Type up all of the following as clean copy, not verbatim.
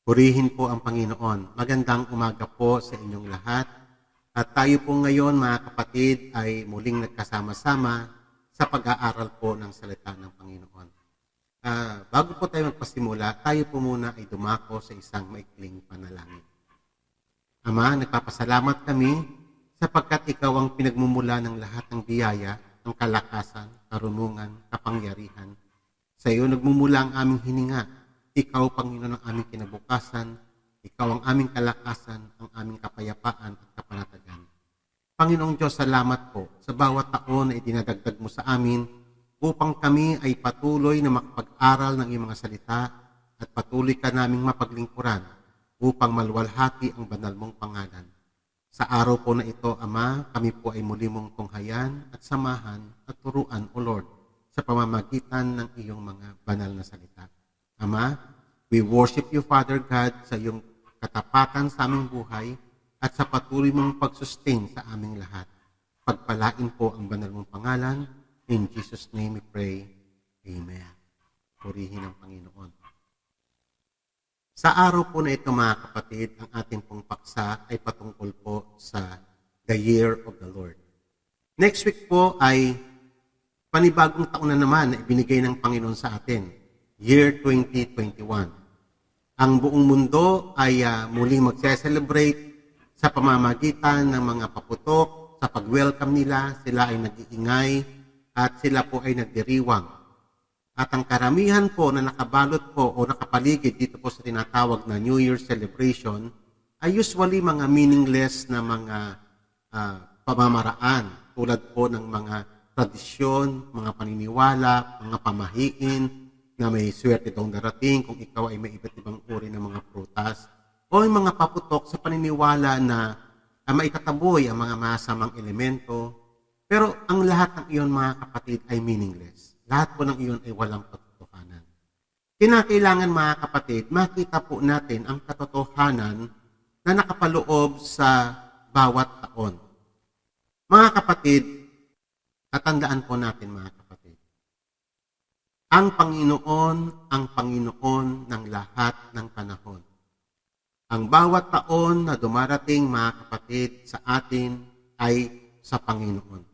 Purihin po ang Panginoon. Magandang umaga po sa inyong lahat. At tayo po ngayon, mga kapatid, ay muling nagkasama-sama sa pag-aaral po ng salita ng Panginoon. Bago po tayo magpasimula, tayo po muna ay dumako sa isang maikling panalangin. Ama, nagpapasalamat kami sapagkat ikaw ang pinagmumula ng lahat ng biyaya, ng kalakasan, karunungan, kapangyarihan. Sa iyo nagmumula ang aming hininga. Ikaw, Panginoon, ang aming kinabukasan. Ikaw ang aming kalakasan, ang aming kapayapaan at kapanatagan. Panginoong Diyos, salamat po sa bawat taon na idinadagdag mo sa amin upang kami ay patuloy na makapag-aral ng iyong mga salita at patuloy ka naming mapaglingkuran upang maluwalhati ang banal mong pangalan. Sa araw po na ito, Ama, kami po ay muli mong tunghayan at samahan at turuan, O Lord, sa pamamagitan ng iyong mga banal na salita. Ama, we worship you, Father God, sa iyong katapatan sa aming buhay at sa patuloy mong pag-sustain sa aming lahat. Pagpalain po ang banal mong pangalan. In Jesus' name we pray. Amen. Purihin ang Panginoon. Sa araw po na ito, mga kapatid, ang ating pong paksa ay patungkol po sa the year of the Lord. Next week po ay panibagong taon na naman na ibinigay ng Panginoon sa atin. Year 2021. Ang buong mundo ay muling magse-celebrate sa pamamagitan ng mga paputok, sa pag-welcome nila, sila ay nag-iingay at sila po ay nagdiriwang. At ang karamihan po na nakabalot po o nakapaligid dito po sa tinatawag na New Year celebration ay usually mga meaningless na mga pamamaraan tulad po ng mga tradisyon, mga paniniwala, mga pamahiin, na may swerte daw darating kung ikaw ay may iba't ibang uri ng mga prutas o yung mga paputok sa paniniwala na maitataboy ang mga masamang elemento. Pero ang lahat ng iyon, mga kapatid, ay meaningless. Lahat po ng iyon ay walang katotohanan. Kinakailangan, mga kapatid, makita po natin ang katotohanan na nakapaloob sa bawat taon. Mga kapatid, tatandaan po natin, mga kapatid, ang Panginoon ng lahat ng panahon. Ang bawat taon na dumarating, mga kapatid, sa atin ay sa Panginoon.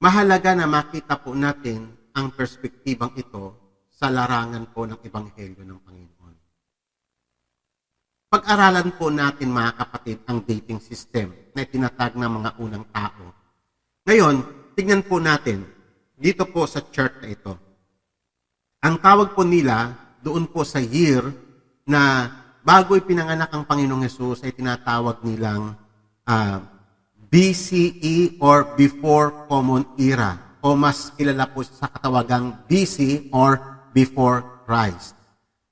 Mahalaga na makita po natin ang perspektibang ito sa larangan po ng Ebanghelyo ng Panginoon. Pag-aralan po natin, mga kapatid, ang dating system na itinatag ng mga unang tao. Ngayon, tignan po natin dito po sa chart na ito. Ang tawag po nila doon po sa year na bago ipinanganak ang Panginoong Hesus ay tinatawag nilang BCE or Before Common Era o mas kilala po sa katawagang BC or Before Christ.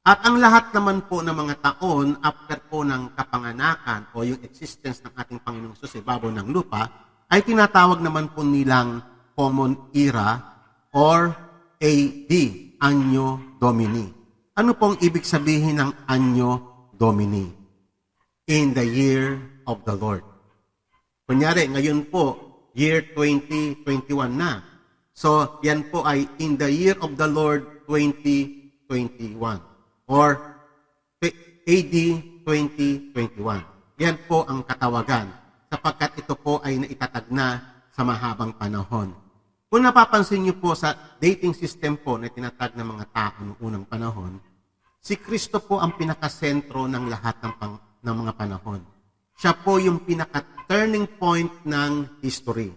At ang lahat naman po ng mga taon after po ng kapanganakan o yung existence ng ating Panginoong Hesus sa ibabaw ng lupa ay tinatawag naman po nilang Common Era or AD, Anno Domini. Ano pong ibig sabihin ng Anno Domini? In the year of the Lord. Kunyari, ngayon po, year 2021 na. So, yan po ay in the year of the Lord 2021 or AD 2021. Yan po ang katawagan sapagkat ito po ay naitatag na sa mahabang panahon. Kung napapansin niyo po sa dating system po na tinatag ng mga tao noong unang panahon, si Kristo po ang pinakasentro ng lahat ng mga panahon. Siya po yung pinaka-turning point ng history.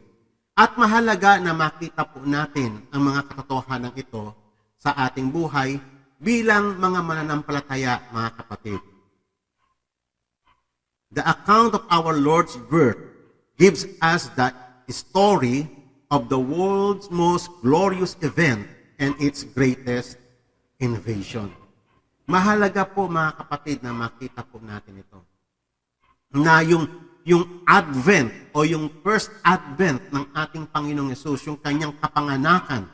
At mahalaga na makita po natin ang mga katotohanan ito sa ating buhay bilang mga mananampalataya, mga kapatid. The account of our Lord's birth gives us the story of the world's most glorious event and its greatest invasion. Mahalaga po, mga kapatid, na makita po natin ito. Na yung advent o yung first advent ng ating Panginoong Hesus, yung kanyang kapanganakan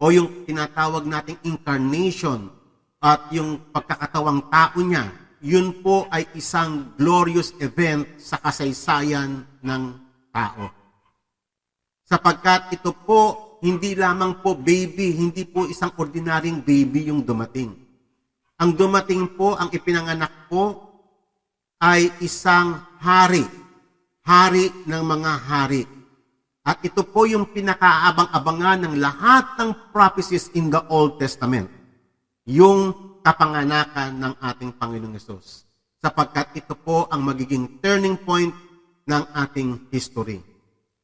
o yung tinatawag nating incarnation at yung pagkakatawang tao niya, yun po ay isang glorious event sa kasaysayan ng tao. Sapagkat ito po, hindi lamang po baby, hindi po isang ordinaryong baby yung dumating. Ang dumating po, ang ipinanganak po, ay isang hari. Hari ng mga hari. At ito po yung pinakaabang-abangan ng lahat ng prophecies in the Old Testament. Yung kapanganakan ng ating Panginoong Hesus. Sapagkat ito po ang magiging turning point ng ating history.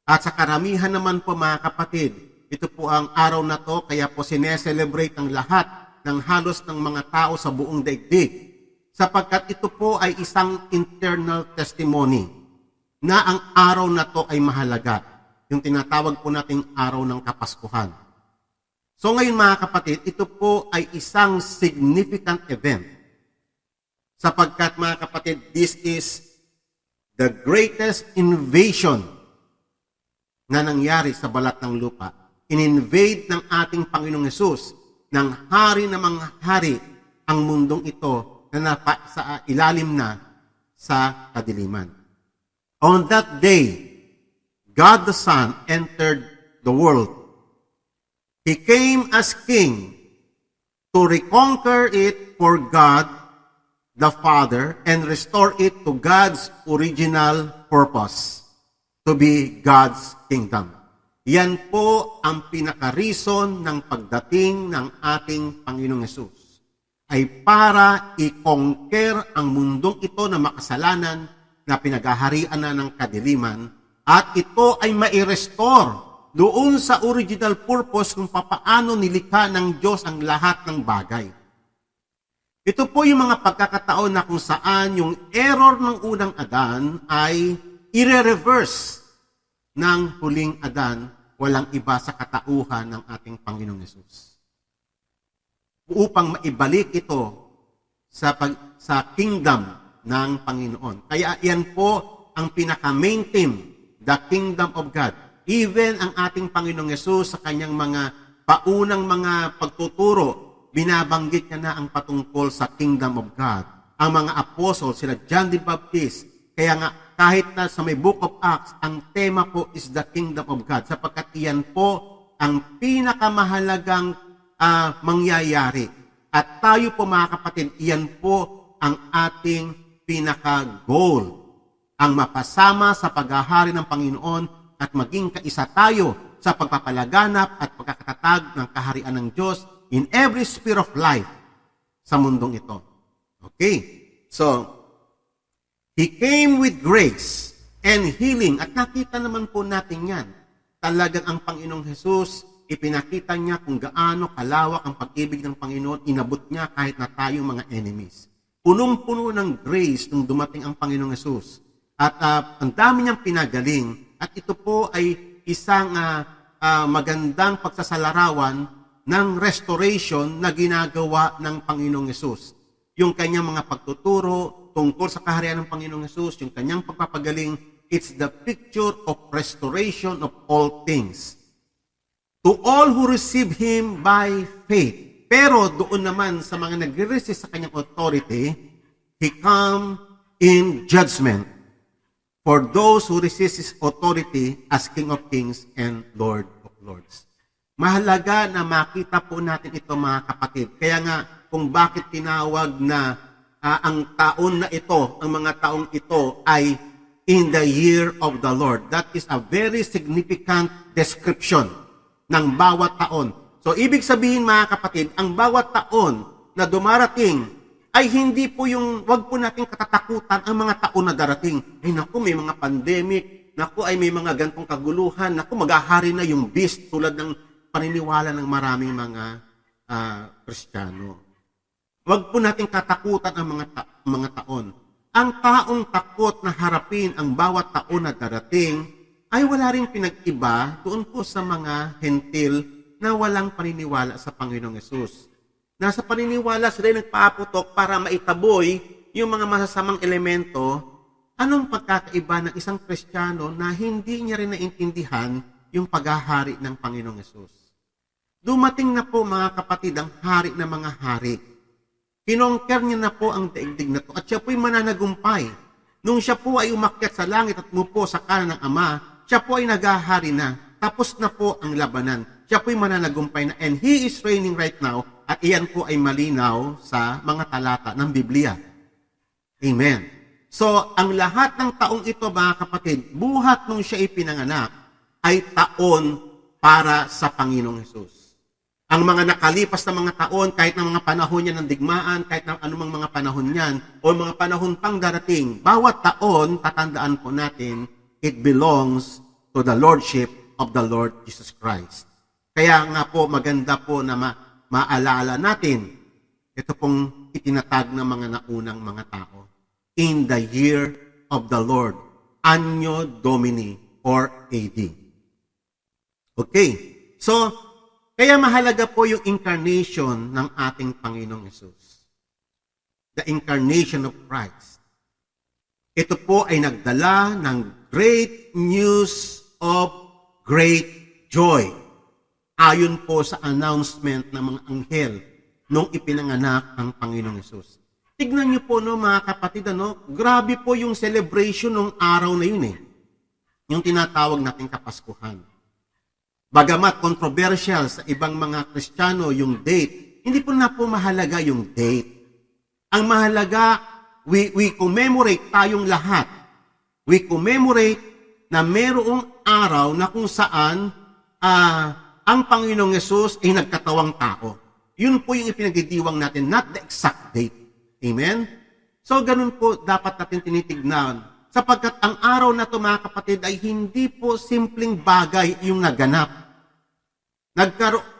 At sa karamihan naman po mga kapatid, ito po ang araw na to, kaya po sineselebrate ang lahat ng halos ng mga tao sa buong daigdig. Sapagkat ito po ay isang internal testimony na ang araw na to ay mahalaga. Yung tinatawag po nating araw ng Kapaskuhan. So ngayon mga kapatid, ito po ay isang significant event. Sapagkat mga kapatid, this is the greatest invasion na nangyari sa balat ng lupa. In-invade ng ating Panginoong Hesus, ng hari ng mga hari, ang mundong ito na sa ilalim na sa kadiliman. On that day, God the Son entered the world. He came as King to reconquer it for God the Father and restore it to God's original purpose, to be God's kingdom. Yan po ang pinaka-reason ng pagdating ng ating Panginoong Hesus, ay para i-conquer ang mundong ito na makasalanan na pinagaharian na ng kadiliman, at ito ay mai-restore doon sa original purpose kung papaano nilikha ng Diyos ang lahat ng bagay. Ito po yung mga pagkakataon na kung saan yung error ng unang Adan ay ire-reverse ng huling Adan, walang iba sa katauhan ng ating Panginoong Hesus. Upang maibalik ito sa kingdom ng Panginoon. Kaya yan po ang pinaka-main theme, the kingdom of God. Even ang ating Panginoong Hesus sa kanyang mga paunang mga pagtuturo, binabanggit niya na ang patungkol sa kingdom of God. Ang mga apostles, sila John the Baptist, kaya nga kahit na sa may Book of Acts, ang tema po is the kingdom of God, sapagkat iyan po ang pinakamahalagang mangyayari. At tayo po mga kapatid, iyan po ang ating pinaka-goal, ang mapasama sa paghahari ng Panginoon at maging kaisa tayo sa pagpapalaganap at pagkakatatag ng kaharian ng Diyos in every sphere of life sa mundong ito. Okay? So, He came with grace and healing. At nakita naman po natin yan. Talagang ang Panginoong Hesus, ipinakita niya kung gaano kalawak ang pag-ibig ng Panginoon, inabot niya kahit na tayong mga enemies. Punong-puno ng grace nung dumating ang Panginoong Hesus. At ang dami niyang pinagaling. At ito po ay isang magandang pagsasalarawan ng restoration na ginagawa ng Panginoong Hesus. Yung kanyang mga pagtuturo tungkol sa kaharian ng Panginoong Hesus, yung kanyang pagpapagaling, it's the picture of restoration of all things. To all who receive Him by faith. Pero doon naman sa mga nag-resist sa kanyang authority, He come in judgment for those who resist His authority as King of Kings and Lord of Lords. Mahalaga na makita po natin ito mga kapatid. Kaya nga kung bakit tinawag na ang taon na ito, ang mga taong ito ay in the year of the Lord. That is a very significant description ng bawat taon. So ibig sabihin mga kapatid, ang bawat taon na dumarating ay hindi po yung, wag po nating katatakutan ang mga taon na darating. Ay naku, may mga pandemic, naku ay may mga gantong kaguluhan, naku maghahari na yung beast tulad ng paniniwala ng maraming mga Kristiyano. Wag po nating katakutan ang mga taon. Ang taong takot na harapin ang bawat taon na darating ay wala ring pinag-iba doon po sa mga hentil na walang paniniwala sa Panginoong Hesus. Nasa paniniwala sila nagpaputok para maitaboy yung mga masasamang elemento. Anong pagkakaiba ng isang Kristiyano na hindi niya rin naintindihan yung paghahari ng Panginoong Hesus? Dumating na po mga kapatid ang hari ng mga hari. Kinongker niya na po ang daigdig na to at siya po'y mananagumpay. Nung siya po ay umakyat sa langit at umupo sa kanan ng Ama, siya po ay naghahari na. Tapos na po ang labanan. Siya po'y mananagumpay na and He is reigning right now At iyan po ay malinaw sa mga talata ng Biblia. Amen. So, ang lahat ng taong ito, mga kapatid, buhat nung siya ipinanganak, ay taon para sa Panginoong Hesus. Ang mga nakalipas na mga taon, kahit na mga panahon niya ng digmaan, kahit na anumang mga panahon niyan, o mga panahon pang darating, bawat taon, tatandaan po natin, it belongs to the Lordship of the Lord Jesus Christ. Kaya nga po, maganda po na maalala natin, ito pong itinatag ng mga naunang mga tao. In the year of the Lord, Anno Domini, or AD. Okay, so, kaya mahalaga po yung incarnation ng ating Panginoong Hesus. The incarnation of Christ. Ito po ay nagdala ng great news of great joy. Ayon po sa announcement ng mga anghel nung ipinanganak ang Panginoong Hesus. Tignan niyo po, no, mga kapatid, grabe po yung celebration ng araw na yun. Yung tinatawag nating Kapaskuhan. Bagamat controversial sa ibang mga Kristiyano yung date, hindi po na po mahalaga yung date. Ang mahalaga, we commemorate tayong lahat. We commemorate na mayroong araw na kung saan ang Panginoong Yesus ay nagkatawang tao. Yun po yung ipinagdidiwang natin, not the exact date. Amen? So, ganun po dapat natin tinitignan. Sapagkat ang araw na ito, mga kapatid, ay hindi po simpleng bagay yung naganap.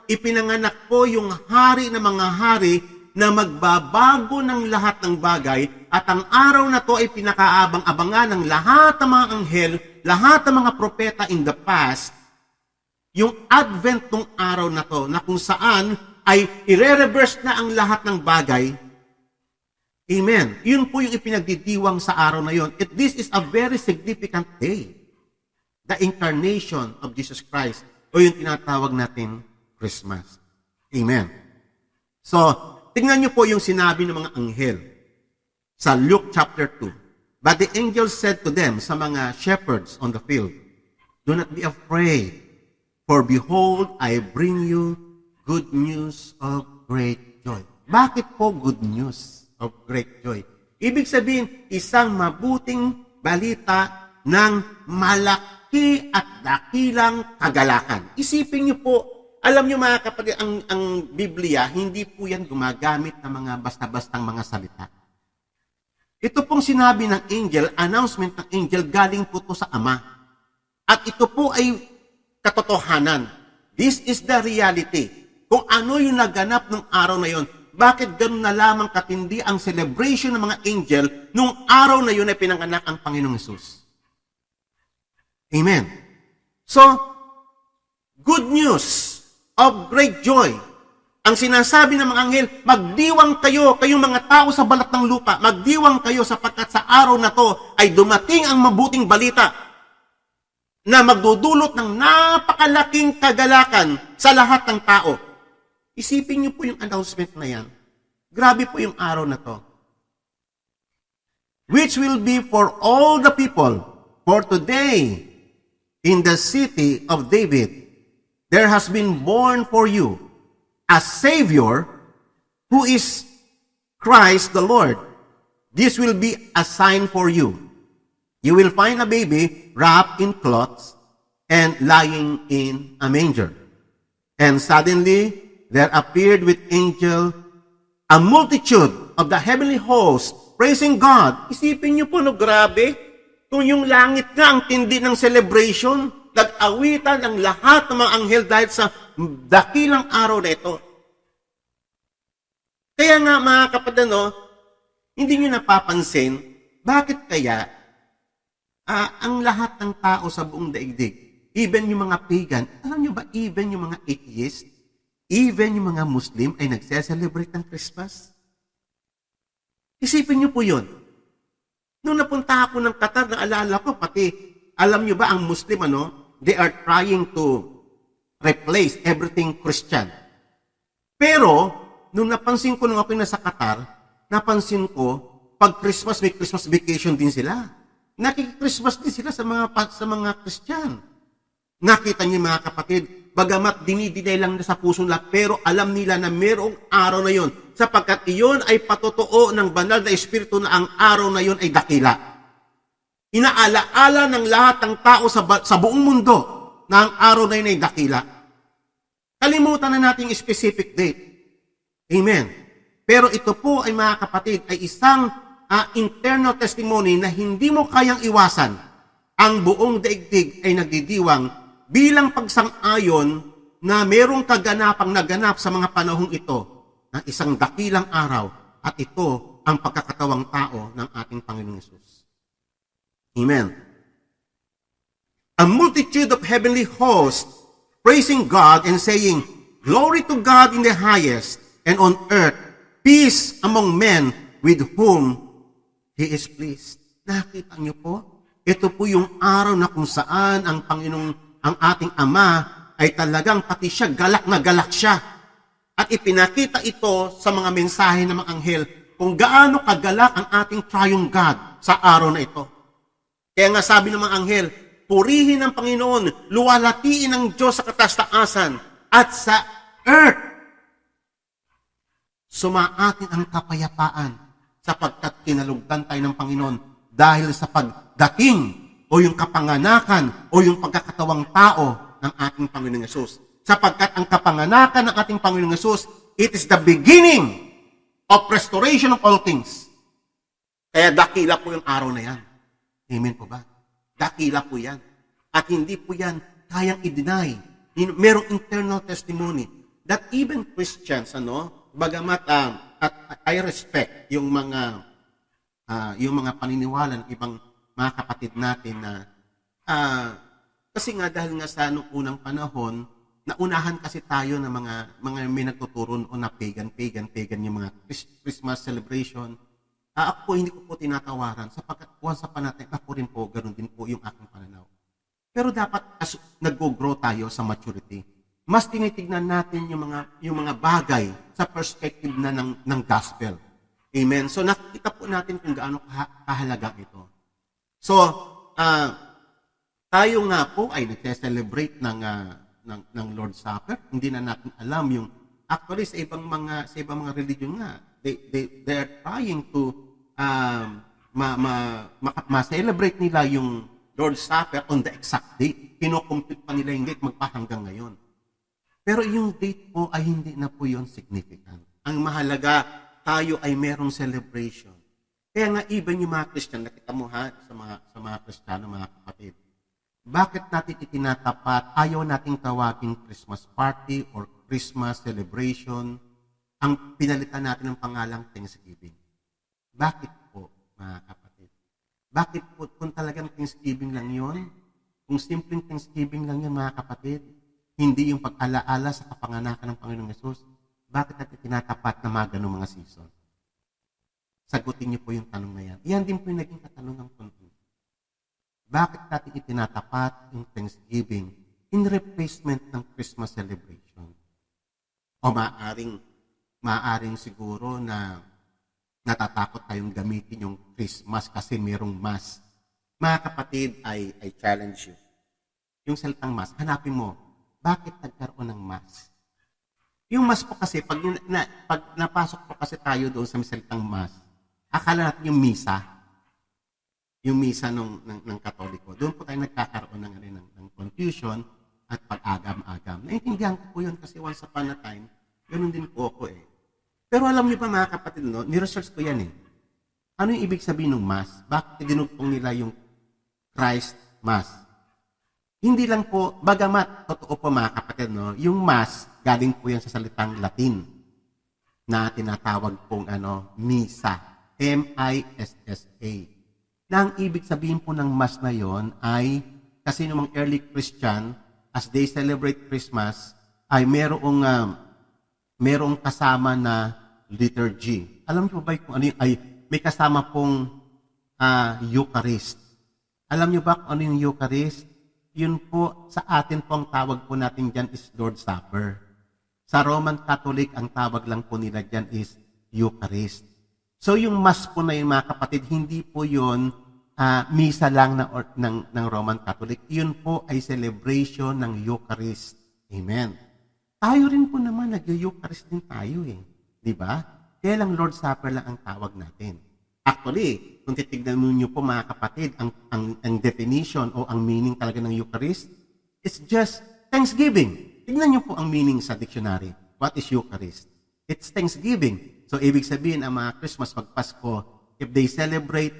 Ipinanganak po yung hari ng mga hari na magbabago ng lahat ng bagay at ang araw na to ay pinakaabang-abangan ng lahat ng mga anghel, lahat ng mga propeta in the past, yung advent ng araw na to na kung saan ay ire-reverse na ang lahat ng bagay. Amen. Yun po yung ipinagdidiwang sa araw na yun. This is a very significant day. The incarnation of Jesus Christ. O yung tinatawag natin Christmas. Amen. So, tingnan niyo po yung sinabi ng mga anghel sa Luke chapter 2. But the angel said to them, sa mga shepherds on the field, do not be afraid, for behold, I bring you good news of great joy. Bakit po good news of great joy? Ibig sabihin, isang mabuting balita ng malaki at dakilang kagalakan. Isipin niyo po, alam niyo mga kapatid, ang Biblia, hindi po yan gumagamit ng mga basta-bastang mga salita. Ito pong sinabi ng angel, announcement ng angel, galing po to sa Ama. At ito po ay katotohanan. This is the reality. Kung ano yung naganap ng araw na yon, bakit ganun na lamang katindi ang celebration ng mga angel nung araw na yun ay pinanganak ang Panginoong Hesus? Amen. So, good news of great joy. Ang sinasabi ng mga anghel, magdiwang kayo, kayong mga tao sa balat ng lupa, magdiwang kayo sapagkat sa araw na to ay dumating ang mabuting balita na magdudulot ng napakalaking kagalakan sa lahat ng tao. Isipin niyo po yung announcement na yan. Grabe po yung araw na to. Which will be for all the people, for today, in the city of David, there has been born for you a Savior who is Christ the Lord. This will be a sign for you. You will find a baby wrapped in cloths and lying in a manger. And suddenly, there appeared with angel a multitude of the heavenly host praising God. Isipin niyo po, no, grabe. Kung yung langit nga ang tindi ng celebration, nag-awitan ang lahat ng mga anghel dahil sa dakilang araw na ito. Kaya nga mga kapatid, hindi nyo napapansin, bakit kaya ang lahat ng tao sa buong daigdig, even yung mga pagan, alam nyo ba, even yung mga atheist, even yung mga Muslim ay nagse-celebrate ng Christmas? Isipin nyo po yun. Nung napunta ako ng Qatar, naalala ko, pati, alam nyo ba, ang Muslim, they are trying to replace everything Christian. Pero, nung napansin ko nung ako nasa Qatar, napansin ko, pag Christmas, may Christmas vacation din sila. Nakik-Christmas din sila sa mga Christian. Nakita niyo mga kapatid, bagamat dinidinay lang na sa puso nila, pero alam nila na mayroong araw na yon, sapagkat iyon ay patotoo ng banal na Espiritu na ang araw na yon ay dakila. Inaalaala ng lahat ng tao sa buong mundo na ang araw na yun ay dakila. Kalimutan na natin yung specific date. Amen. Pero ito po ay mga kapatid, ay isang internal testimony na hindi mo kayang iwasan. Ang buong daigdig ay nagdidiwang bilang pagsang-ayon na merong kaganapang naganap sa mga panahong ito ng isang dakilang araw at ito ang pagkakatawang tao ng ating Panginoong Hesus. Amen. A multitude of heavenly hosts praising God and saying, "Glory to God in the highest, and on earth, peace among men with whom He is pleased." Nakita niyo po? Ito po yung araw na kung saan ang Panginoong, ang ating Ama, ay talagang pati siya, galak na galak siya. At ipinakita ito sa mga mensahe ng mga anghel kung gaano kagalak ang ating triune God sa araw na ito. Kaya nga sabi ng mga anghel, purihin ang Panginoon, luwalatiin ang Diyos sa katastaasan at sa earth. Sumaatin ang kapayapaan sapagkat kinalugdan tayo ng Panginoon dahil sa pagdating o yung kapanganakan o yung pagkakatawang tao ng ating Panginoong Hesus. Sapagkat ang kapanganakan ng ating Panginoong Hesus, it is the beginning of restoration of all things. Kaya dakila po yung araw na yan. Amen po ba? Dakila po yan. At hindi po yan kayang i-deny. Merong internal testimony that even Christians, bagamat at I respect yung mga paniniwala ng ibang mga kapatid natin na kasi nga dahil nga sa noong unang panahon, naunahan kasi tayo ng mga may nagtuturo o na pagan yung mga Christmas celebration. Ako po, hindi ko po tinatawaran sapagkat once upon a time, ako rin po, ganun din po yung aking pananaw. Pero dapat as nag-grow tayo sa maturity, mas tinitignan natin yung mga bagay sa perspective na ng gospel. Amen. So nakikita po natin kung gaano kahalaga ito. So tayo nga po ay nagse-celebrate ng Lord's Supper. Hindi na natin alam yung actually sa ibang mga religion nga they are trying to ma-celebrate nila yung Lord's Supper on the exact date. Kino-compute pa nila yung date magpahanggang ngayon. Pero yung date po ay hindi na po yun significant. Ang mahalaga, tayo ay merong celebration. Kaya nga even yung mga Christian, nakita mo sa mga Kristiyano, mga kapatid, bakit natin itinatapat, ayaw nating tawagin Christmas party or Christmas celebration, ang pinalitan natin ng pangalang Thanksgiving. Bakit po, mga kapatid? Bakit po, kung talagang Thanksgiving lang yun, kung simpleng Thanksgiving lang yun, mga kapatid, hindi yung pag-alaala sa kapanganakan ng Panginoong Hesus, bakit natin tinatapat na mga ganong mga season? Sagutin niyo po yung tanong na yan. Yan din po yung naging katanungan ko. Bakit natin itinatapat yung Thanksgiving in replacement ng Christmas celebration? O maaring siguro na natatakot tayong gamitin yung Christmas kasi mayroong mass. Mga kapatid, I challenge you. Yung salitang mass, hanapin mo, bakit nagkaroon ng mass? Yung mass po kasi, pag napasok po kasi tayo doon sa salitang mass, akala natin yung misa ng Katoliko. Doon po tayo nagkakaroon ng confusion at pag-agam-agam. Naintindihan ko po yun kasi once upon a time, ganun din po ako eh. Pero alam niyo pa mga kapatid, ni-research ko yan eh. Ano yung ibig sabihin ng Mass? Bakit dinugtong nila yung Christ Mass? Hindi lang po, bagamat, totoo po mga kapatid, yung Mass, galing po yan sa salitang Latin na tinatawag pong Misa. M-I-S-S-A. Na ang ibig sabihin po ng Mass na yon ay, kasi ng mga early Christian, as they celebrate Christmas, ay merong kasama na liturgy. Alam niyo ba kung ano yung, may kasama pong Eucharist. Alam niyo ba kung ano yung Eucharist? Yun po, sa atin po ang tawag po natin dyan is Lord's Supper. Sa Roman Catholic, ang tawag lang po nila dyan is Eucharist. So yung Mass po na yun, mga kapatid, hindi po yun misa lang ng Roman Catholic. Yun po ay celebration ng Eucharist. Amen. Tayo rin po naman, nag-Eucharist din tayo eh. Di ba? Kaya lang Lord's Supper lang ang tawag natin. Actually, kung titignan mo nyo po mga kapatid, ang definition o ang meaning talaga ng Eucharist, it's just Thanksgiving. Tignan nyo po ang meaning sa dictionary. What is Eucharist? It's Thanksgiving. So, ibig sabihin, ang mga Christmas, pag-Pasko, if they celebrate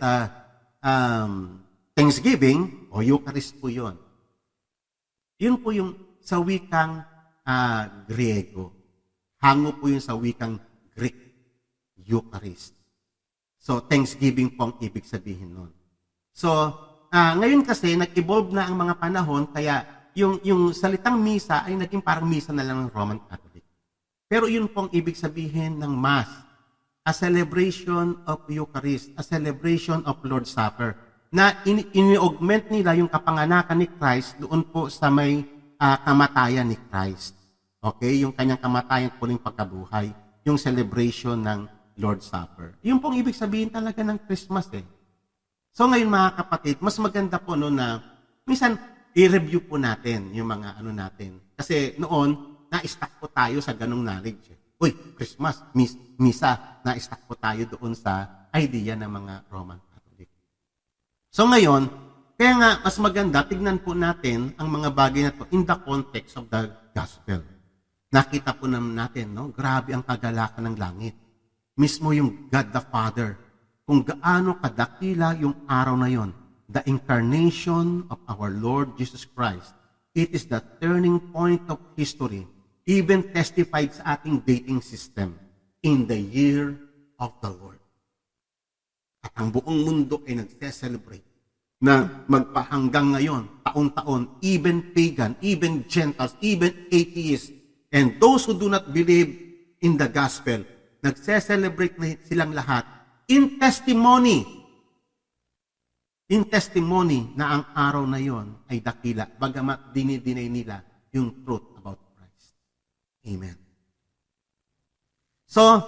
Thanksgiving, o Eucharist po yun. Yun po yung sa wikang Griego. Hango po yun sa wikang Greek, Eucharist. So, Thanksgiving po ang ibig sabihin nun. So, ngayon kasi, nag-evolve na ang mga panahon, kaya yung salitang misa ay naging parang misa na lang ng Roman Catholic. Pero yun po ang ibig sabihin ng Mass. A celebration of Eucharist, a celebration of Lord's Supper, na ini-augment nila yung kapanganakan ni Christ doon po sa may kamatayan ni Christ. Okay? Yung kanyang kamatayan po ng pagkabuhay, yung celebration ng Lord's Supper. Yung pong ibig sabihin talaga ng Christmas eh. So ngayon mga kapatid, mas maganda po no na minsan i-review po natin yung mga ano natin. Kasi noon, na-stuck po tayo sa ganong knowledge. Uy, Christmas, misa, na-stuck po tayo doon sa idea ng mga Roman Catholic. So ngayon, kaya nga mas maganda, tignan po natin ang mga bagay na to in the context of the gospel. Nakita po naman natin, no? Grabe ang kagalakan ng langit. Mismo yung God the Father, kung gaano kadakila yung araw na yon, the incarnation of our Lord Jesus Christ. It is the turning point of history, even testified sa ating dating system, in the year of the Lord. At ang buong mundo ay nagse-celebrate na magpahanggang ngayon, taon-taon, even pagan, even Gentiles, even atheists, and those who do not believe in the gospel, nagse-celebrate na silang lahat in testimony na ang araw na yon ay dakila, bagamat dinidinay nila yung truth about Christ. Amen. So,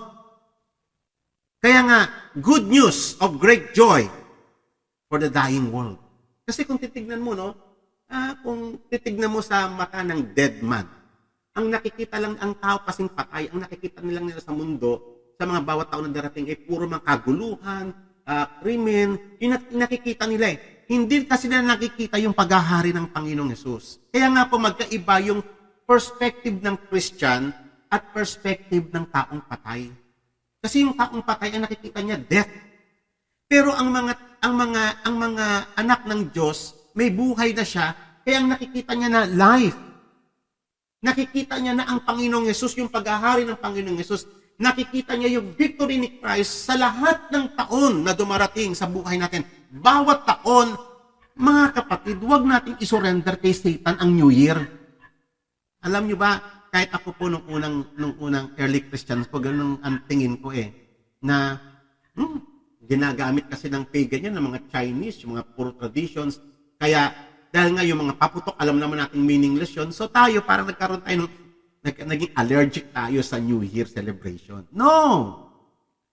kaya nga, good news of great joy for the dying world. Kasi kung titignan mo, no, kung titignan mo sa mata ng dead man, ang nakikita lang ang tao kasing patay, ang nakikita nilang nila sa mundo, sa mga bawat tao na darating ay puro mga kaguluhan, krimen, yung nakikita nila eh. Hindi kasi nila nakikita yung paghahari ng Panginoong Yesus. Kaya nga po magkaiba yung perspective ng Christian at perspective ng taong patay. Kasi yung taong patay ang nakikita niya death. Pero ang mga anak ng Diyos may buhay na siya, kaya ang nakikita niya na life. Nakikita niya na ang Panginoong Yesus, yung paghahari ng Panginoong Yesus, nakikita niya yung victory ni Christ sa lahat ng taon na dumarating sa buhay natin. Bawat taon, mga kapatid, huwag nating isurrender kay Satan ang New Year. Alam niyo ba, kahit ako po nung unang early Christians po, ganun ang tingin ko na ginagamit kasi ng pagan yan, ng mga Chinese, yung mga puro traditions. Kaya, dahil nga yung mga paputok, alam naman natin meaningless yun. So tayo, parang nagkaroon tayo naging allergic tayo sa New Year celebration. No!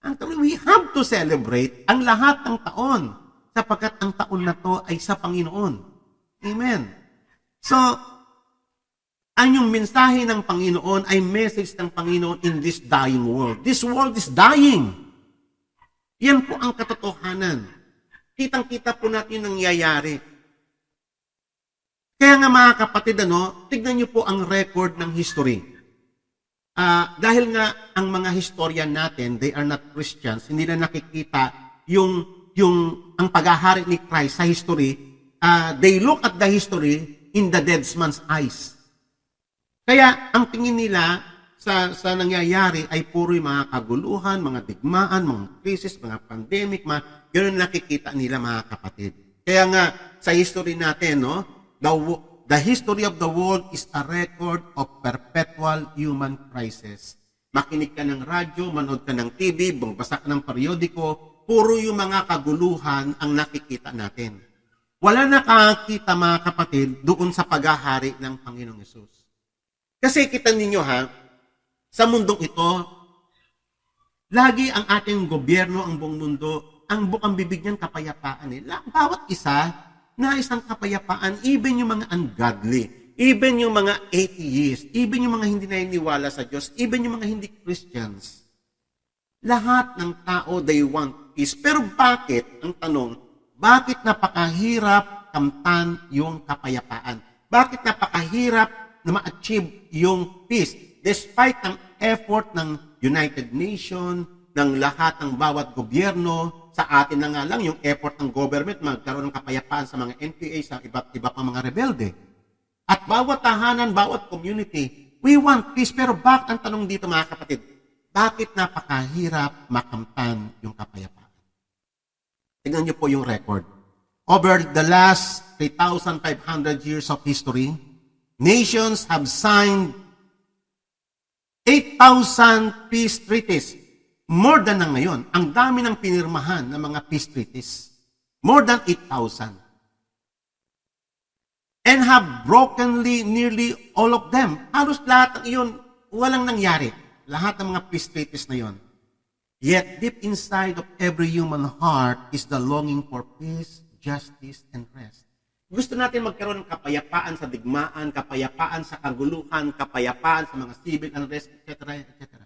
Actually, we have to celebrate ang lahat ng taon sapagkat ang taon na to ay sa Panginoon. Amen. So, ang yung mensahe ng Panginoon ay message ng Panginoon in this dying world. This world is dying. Yan po ang katotohanan. Kitang-kita po natin ang nangyayari. Kaya nga mga kapatid, tignan niyo po ang record ng history. Dahil nga ang mga historian natin, they are not Christians, hindi na nakikita ang paghahari ni Christ sa history. They look at the history in the dead man's eyes. Kaya ang tingin nila sa nangyayari ay puro yung mga kaguluhan, mga digmaan, mga crisis, mga pandemic, ganoon nakikita nila mga kapatid. Kaya nga sa history natin, the history of the world is a record of perpetual human crisis. Makinig ka ng radyo, manood ka ng TV, basa ka ng periodiko, puro yung mga kaguluhan ang nakikita natin. Wala nakakita mga kapatid doon sa paghahari ng Panginoong Yesus. Kasi kita ninyo sa mundong ito, lagi ang ating gobyerno, ang buong mundo, ang bukang bibig niyan kapayapaan. Bawat isa, na isang kapayapaan, even yung mga ungodly, Even yung mga atheists, even yung mga hindi naniniwala sa Diyos, even yung mga hindi Christians, lahat ng tao, they want peace. Pero bakit, ang tanong, bakit napakahirap kamtan yung kapayapaan? Bakit napakahirap na ma-achieve yung peace? Despite ng effort ng United Nations, ng lahat ng bawat gobyerno, sa atin na nga lang yung effort ng government magkaroon ng kapayapaan sa mga NPA, sa iba't iba pang mga rebelde. At bawat tahanan, bawat community, we want peace. Pero bakit ang tanong dito mga kapatid? Bakit napakahirap makamtan yung kapayapaan? Tingnan niyo po yung record. Over the last 3,500 years of history, nations have signed 8,000 peace treaties. More than na ngayon. Ang dami ng pinirmahan ng mga peace treaties. More than 8,000. And have brokenly nearly all of them. Halos lahat ng iyon, walang nangyari. Lahat ng mga peace treaties na iyon. Yet deep inside of every human heart is the longing for peace, justice, and rest. Gusto natin magkaroon ng kapayapaan sa digmaan, kapayapaan sa kaguluhan, kapayapaan sa mga civil unrest, etc., etc.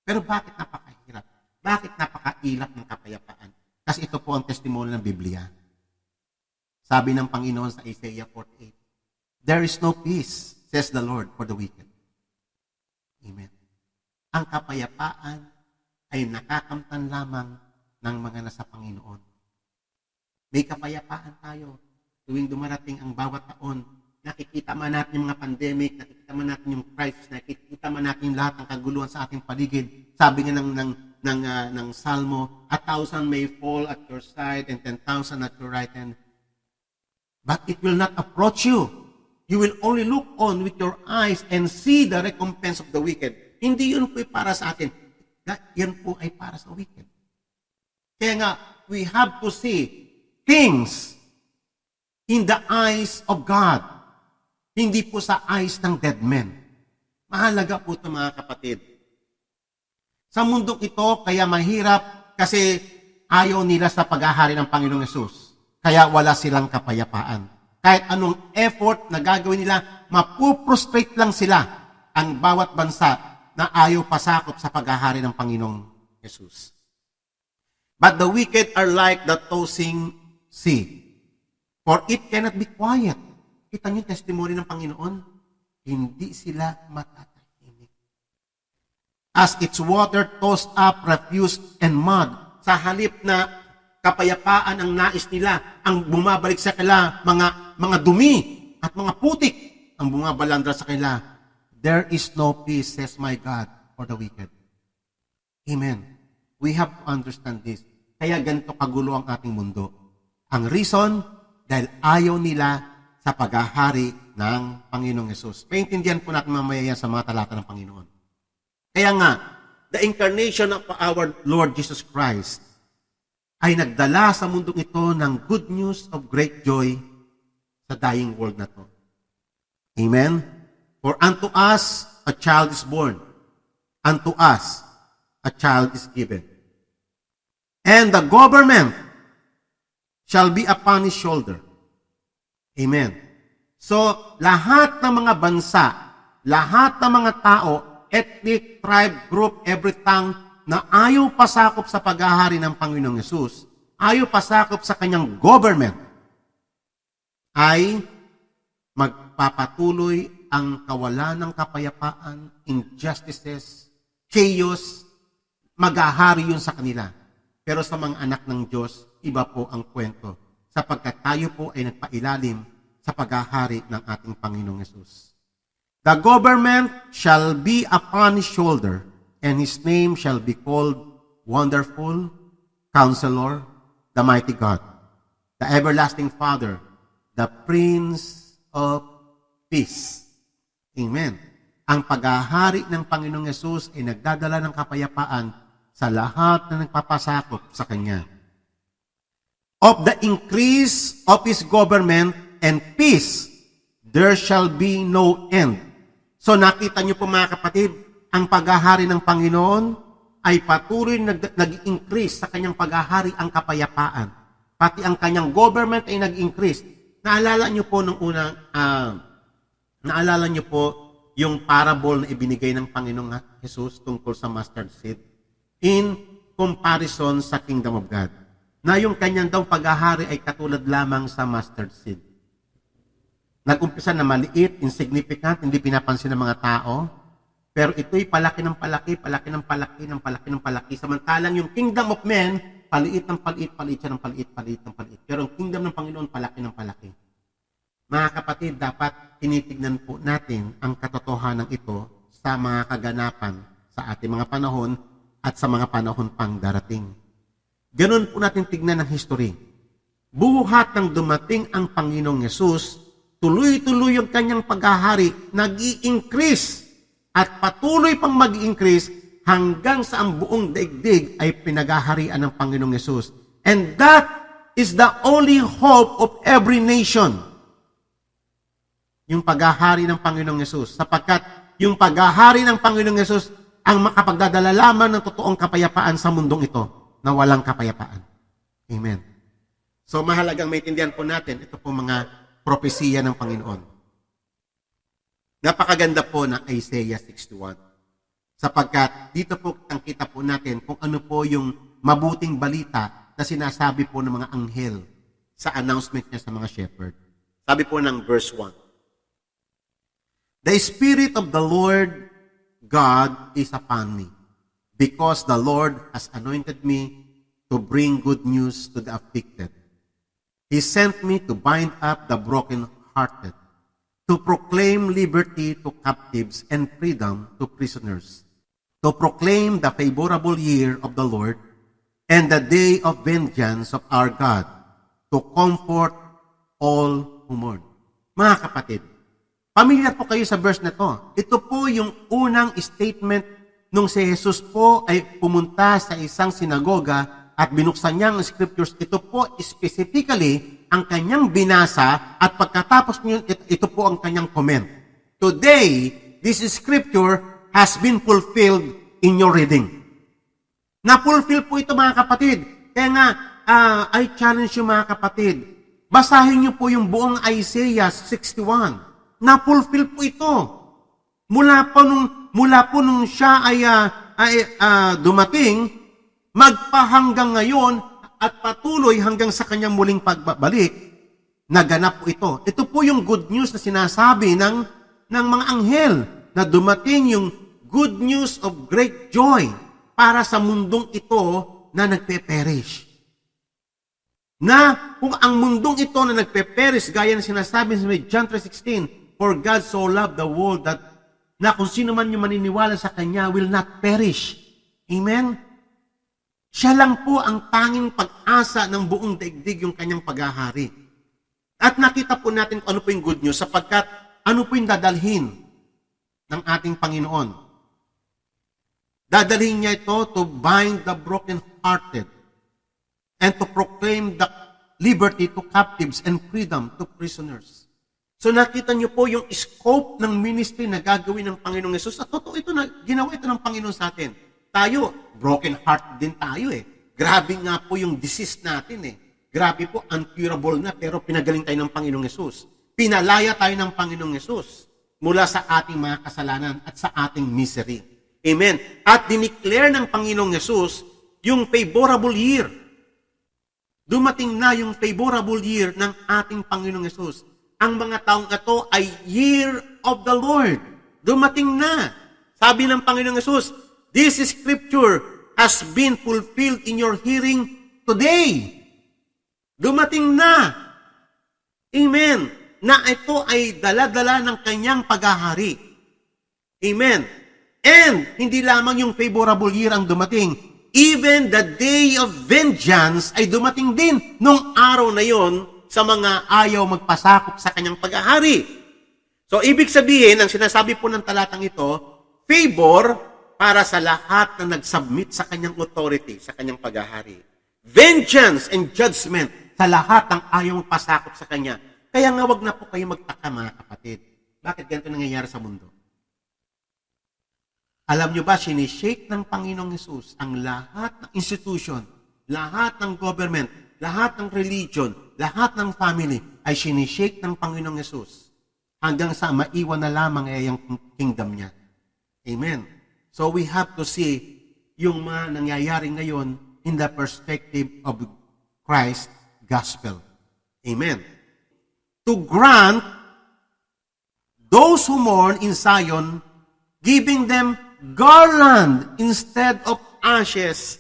Pero bakit napakahirap? Bakit napakailap ng kapayapaan? Kasi ito po ang testimony ng Biblia. Sabi ng Panginoon sa Isaiah 48, "There is no peace, says the Lord, for the wicked." Amen. Ang kapayapaan ay nakakamtan lamang ng mga nasa Panginoon. May kapayapaan tayo tuwing dumarating ang bawat taon. Nakikita man natin yung mga pandemic, nakikita man natin yung crisis, nakikita man natin lahat ng kaguluhan sa ating paligid. Sabi nga ng Salmo, 1,000 may fall at your side and 10,000 at your right hand, but it will not approach you. You will only look on with your eyes and see the recompense of the wicked. Hindi yun po para sa atin. Yan po ay para sa wicked. Kaya nga, we have to see things in the eyes of God. Hindi po sa eyes ng dead men. Mahalaga po ito mga kapatid. Sa mundong ito, kaya mahirap kasi ayaw nila sa paghahari ng Panginoong Yesus. Kaya wala silang kapayapaan. Kahit anong effort na gagawin nila, mapuprostrate lang sila ang bawat bansa na ayaw pasakop sa paghahari ng Panginoong Yesus. But the wicked are like the tossing sea, for it cannot be quiet. Kita niyo yung testimony ng Panginoon? Hindi sila matatahimik. As its water tossed up refuse and mud, sa halip na kapayapaan ang nais nila, ang bumabalik sa kanila, mga dumi at mga putik ang bumabalandra sa kanila. There is no peace, says my God, for the wicked. Amen. We have to understand this. Kaya ganito kagulo ang ating mundo. Ang reason, dahil ayaw nila sa paghahari ng Panginoong Yesus. Paintindihan po natin mamaya yan sa mga talata ng Panginoon. Kaya nga, the incarnation of our Lord Jesus Christ ay nagdala sa mundong ito ng good news of great joy sa dying world na to. Amen? For unto us a child is born. Unto us a child is given. And the government shall be upon his shoulder. Amen. So, lahat ng mga bansa, lahat ng mga tao, ethnic, tribe, group, every tongue, na ayaw pasakop sa paghahari ng Panginoong Yesus, ayaw pasakop sa kanyang government, ay magpapatuloy ang kawalan ng kapayapaan, injustices, chaos, maghahari yun sa kanila. Pero sa mga anak ng Diyos, iba po ang kwento, sapagkat tayo po ay nagpailalim sa paghahari ng ating Panginoong Yesus. The government shall be upon his shoulder, and his name shall be called Wonderful, Counselor, the Mighty God, the Everlasting Father, the Prince of Peace. Amen. Ang paghahari ng Panginoong Yesus ay nagdadala ng kapayapaan sa lahat na nagpapasakop sa Kanya. Of the increase of His government and peace, there shall be no end. So nakita niyo po mga kapatid, ang paghahari ng Panginoon ay patuloy nag-increase sa kanyang paghahari ang kapayapaan. Pati ang kanyang government ay nag-increase. Naalala niyo po nung unang Naalala niyo po yung parable na ibinigay ng Panginoong Jesus tungkol sa mustard seed in comparison sa kingdom of God. Na yung kanyang daw paghahari ay katulad lamang sa mustard seed. Nag-umpisa na maliit, insignificant, hindi pinapansin ng mga tao. Pero ito'y palaki ng palaki, palaki ng palaki, ng palaki ng palaki. Samantalang yung kingdom of men, paliit ng paliit, paliit siya ng paliit, paliit ng paliit. Pero ang kingdom ng Panginoon, palaki ng palaki. Mga kapatid, dapat tinitignan po natin ang katotohanan ito sa mga kaganapan sa ating mga panahon at sa mga panahon pang darating. Ganun po natin tignan ang history. Buhat ng dumating ang Panginoong Yesus, tuloy-tuloy ang kanyang paghahari, nag-i-increase at patuloy pang mag-i-increase hanggang sa ang buong daigdig ay pinaghaharian ng Panginoong Yesus. And that is the only hope of every nation. Yung paghahari ng Panginoong Yesus. Sapagkat yung paghahari ng Panginoong Yesus ang makapagdadala lamang ng totoong kapayapaan sa mundong ito na walang kapayapaan. Amen. So mahalagang maintindihan po natin ito po mga propesiya ng Panginoon. Napakaganda po ng Isaiah 61. Sapagkat dito po tangkita po natin kung ano po yung mabuting balita na sinasabi po ng mga anghel sa announcement niya sa mga shepherd. Sabi po ng verse 1. The Spirit of the Lord God is upon me, because the Lord has anointed me to bring good news to the afflicted. He sent me to bind up the brokenhearted, to proclaim liberty to captives and freedom to prisoners, to proclaim the favorable year of the Lord and the day of vengeance of our God, to comfort all who mourn. Mga kapatid, pamilyar po kayo sa verse na to. Ito po yung unang statement nung si Jesus po ay pumunta sa isang sinagoga at binuksan niya ang scriptures. Ito po specifically ang kanyang binasa at pagkatapos niyo, ito po ang kanyang comment. Today, this scripture has been fulfilled in your reading. Na-fulfill po ito mga kapatid. Kaya nga, I challenge you mga kapatid, basahin niyo po yung buong Isaiah 61. Na-fulfill po ito. Mula po nung siya ay dumating, magpahanggang ngayon at patuloy hanggang sa kanyang muling pagbabalik, naganap po ito. Ito po yung good news na sinasabi ng mga anghel na dumating yung good news of great joy para sa mundong ito na nagpe-perish. Na kung ang mundong ito na nagpe-perish, gaya na sinasabi sa John 3:16, for God so loved the world that na kung sino man yung maniniwala sa Kanya will not perish. Amen? Siya lang po ang tanging pag-asa ng buong daigdig yung Kanyang paghahari. At nakita po natin kung ano po yung good news sapagkat ano po yung dadalhin ng ating Panginoon. Dadalhin niya ito to bind the broken-hearted and to proclaim the liberty to captives and freedom to prisoners. So nakita niyo po yung scope ng ministry na gagawin ng Panginoong Yesus. At totoo ito na ginawa ito ng Panginoon sa atin. Tayo, broken heart din tayo eh. Grabe nga po yung disease natin eh. Grabe po, uncurable na pero pinagaling tayo ng Panginoong Yesus. Pinalaya tayo ng Panginoong Yesus mula sa ating mga kasalanan at sa ating misery. Amen. At dineclare ng Panginoong Yesus yung favorable year. Dumating na yung favorable year ng ating Panginoong Yesus. Ang mga taong ito ay year of the Lord. Dumating na. Sabi ng Panginoong Yesus, this scripture has been fulfilled in your hearing today. Dumating na. Amen. Na ito ay dala-dala ng kanyang paghahari. Amen. And hindi lamang yung favorable year ang dumating. Even the day of vengeance ay dumating din nung araw na yon sa mga ayaw magpasakop sa kanyang paghahari. So, ibig sabihin, ang sinasabi po ng talatang ito, favor para sa lahat na nag-submit sa kanyang authority, sa kanyang paghahari. Vengeance and judgment sa lahat ng ayaw magpasakop sa kanya. Kaya nga wag na po kayo magtaka mga kapatid. Bakit ganito nangyayari sa mundo? Alam nyo ba, sinishake ng Panginoong Yesus ang lahat ng institution, lahat ng government, lahat ng religion, lahat ng family ay sinishake ng Panginoong Yesus. hanggang sa maiwan na lamang ay yung kingdom niya. Amen. So we have to see yung mga nangyayari ngayon in the perspective of Christ's gospel. Amen. To grant those who mourn in Zion, giving them garland instead of ashes,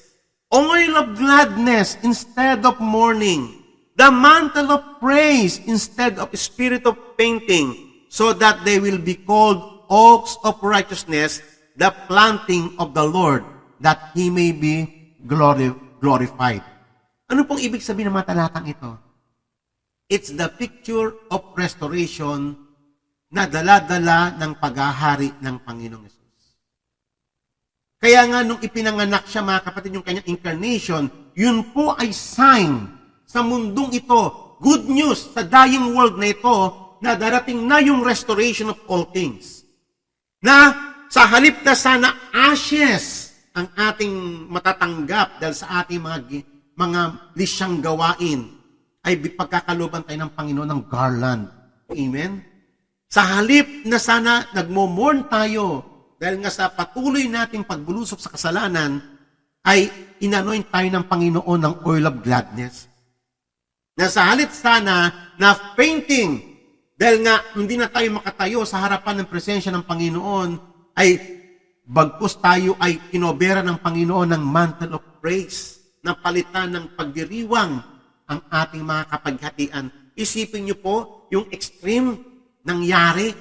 oil of gladness instead of mourning, the mantle of praise instead of spirit of fainting, so that they will be called oaks of righteousness, the planting of the Lord, that He may be glorified. Ano pong ibig sabihin ng mga talatang ito? It's the picture of restoration na dala-dala ng paghahari ng Panginoong Yesus. Kaya nga nung ipinanganak siya, mga kapatid, yung kanyang incarnation, yun po ay sign sa mundong ito, good news sa dying world na ito, na darating na yung restoration of all things. Na sa halip na sana ashes ang ating matatanggap dahil sa ating mga lisyang gawain, ay pagkakaluban tayo ng Panginoon ng garland. Amen? Sa halip na sana nagmo-mourn tayo dahil nga sa patuloy nating pagbulusok sa kasalanan, ay inanoint tayo ng Panginoon ng oil of gladness. Na sa halip sana na fainting, dahil nga hindi na tayo makatayo sa harapan ng presensya ng Panginoon, ay bagkus tayo ay kinobera ng Panginoon ng mantle of praise, na palitan ng pagdiriwang ang ating mga kapaghatian. Isipin niyo po yung extreme nangyari.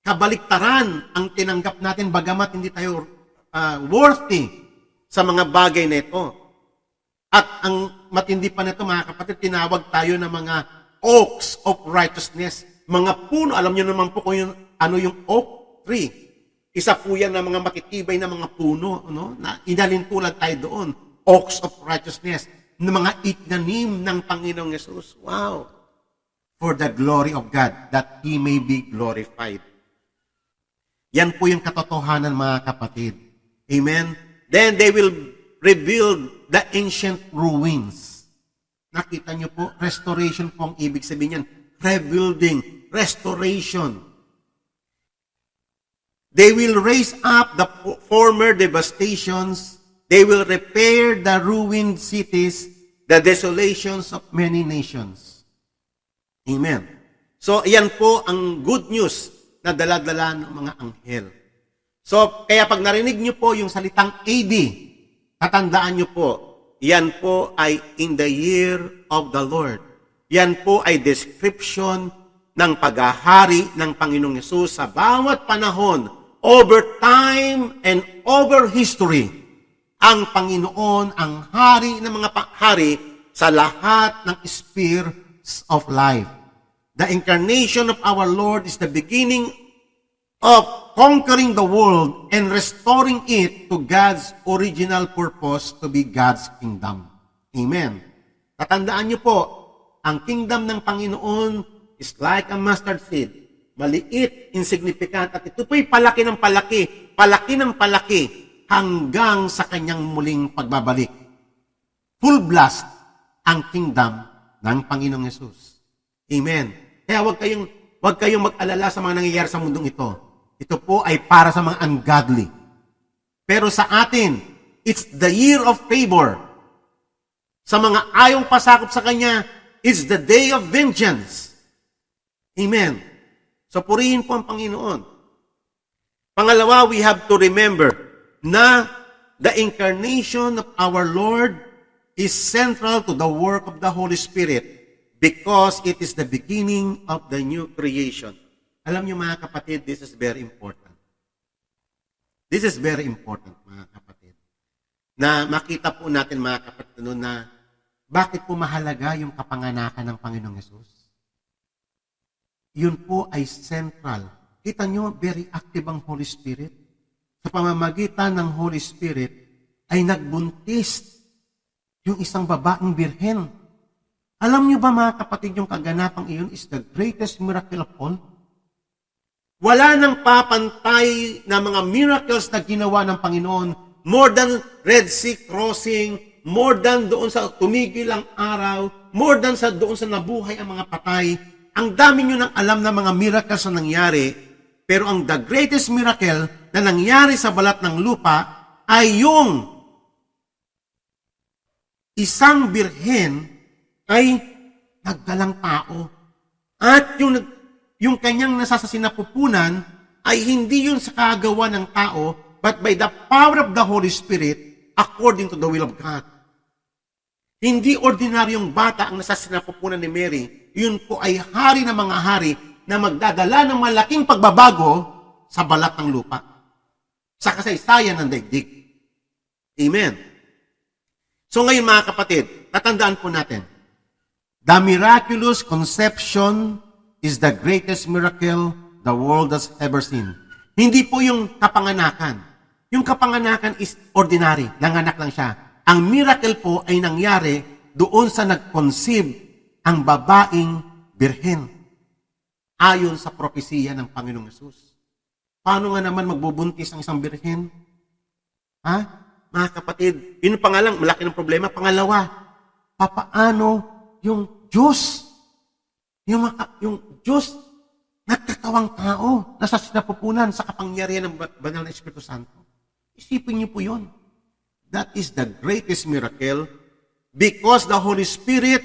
Kabaliktaran ang tinanggap natin bagamat hindi tayo worthy sa mga bagay na ito. At ang matindi pa nito, mga kapatid, tinawag tayo ng mga oaks of righteousness. Mga puno, alam niyo naman po kung ano yung oak tree. Isa po yan ng mga matitibay na mga puno, no? Na inalintulad tayo doon. Oaks of righteousness. Na mga itinanim ng Panginoong Yesus. Wow! For the glory of God, that He may be glorified. Yan po yung katotohanan, mga kapatid. Amen? Then they will rebuild the ancient ruins. Nakita niyo po, restoration po ang ibig sabihin yan. Rebuilding, restoration. They will raise up the former devastations. They will repair the ruined cities, the desolations of many nations. Amen. So, yan po ang good news na dala-dala ng mga anghel. So, kaya pag narinig niyo po yung salitang AD, tatandaan niyo po, yan po ay in the year of the Lord. Yan po ay description ng paghahari ng Panginoong Yesus sa bawat panahon, over time and over history. Ang Panginoon, ang hari ng mga hari sa lahat ng spheres of life. The incarnation of our Lord is the beginning of conquering the world and restoring it to God's original purpose to be God's kingdom. Amen. Tatandaan niyo po, ang kingdom ng Panginoon is like a mustard seed. Maliit, insignificant, at ito po'y palaki ng palaki, palaki ng palaki, hanggang sa kanyang muling pagbabalik. Full blast ang kingdom ng Panginoong Yesus. Amen. Kaya huwag kayong mag-alala sa mga nangyayari sa mundong ito. Ito po ay para sa mga ungodly. Pero sa atin, it's the year of favor. Sa mga ayong pasakop sa Kanya, it's the day of vengeance. Amen. So purihin po ang Panginoon. Pangalawa, we have to remember na the incarnation of our Lord is central to the work of the Holy Spirit because it is the beginning of the new creation. Alam niyo, mga kapatid, this is very important. This is very important, mga kapatid. Na makita po natin, mga kapatid, na bakit po mahalaga yung kapanganakan ng Panginoong Yesus. Yun po ay central. Kita niyo, very active ang Holy Spirit. Sa pamamagitan ng Holy Spirit, ay nagbuntis yung isang babaeng birhen. Alam niyo ba, mga kapatid, yung kaganapang iyon is the greatest miracle of all? Wala nang papantay na mga miracles na ginawa ng Panginoon, more than Red Sea crossing, more than doon sa tumigil ang araw, more than sa doon sa nabuhay ang mga patay. ang dami nyo nang alam na mga miracles na nangyari, pero ang the greatest miracle na nangyari sa balat ng lupa ay yung isang birhen ay nagdalang tao. At yung kanyang nasasinapupunan ay hindi yun sa kagawa ng tao, but by the power of the Holy Spirit, according to the will of God. Hindi ordinaryong bata ang nasasinapupunan ni Mary. Yun po ay hari ng mga hari na magdadala ng malaking pagbabago sa balat ng lupa. Sa kasaysayan ng daigdig. Amen. So ngayon mga kapatid, tatandaan po natin, the miraculous conception is the greatest miracle the world has ever seen. Hindi po yung kapanganakan. Yung kapanganakan is ordinary. Nanganak lang siya. Ang miracle po ay nangyari doon sa nag-conceive ang babaeng birhen. Ayon sa propesiya ng Panginoong Yesus. Paano nga naman magbubuntis ang isang birhen? Ha? Mga kapatid, yun pa nga lang, malaki ng problema. Pangalawa, papaano yung Diyos? Yung Diyos, nagkatawang tao na sa sinapupunan sa kapangyarihan ng banal na Espiritu Santo. Isipin niyo po yun. That is the greatest miracle because the Holy Spirit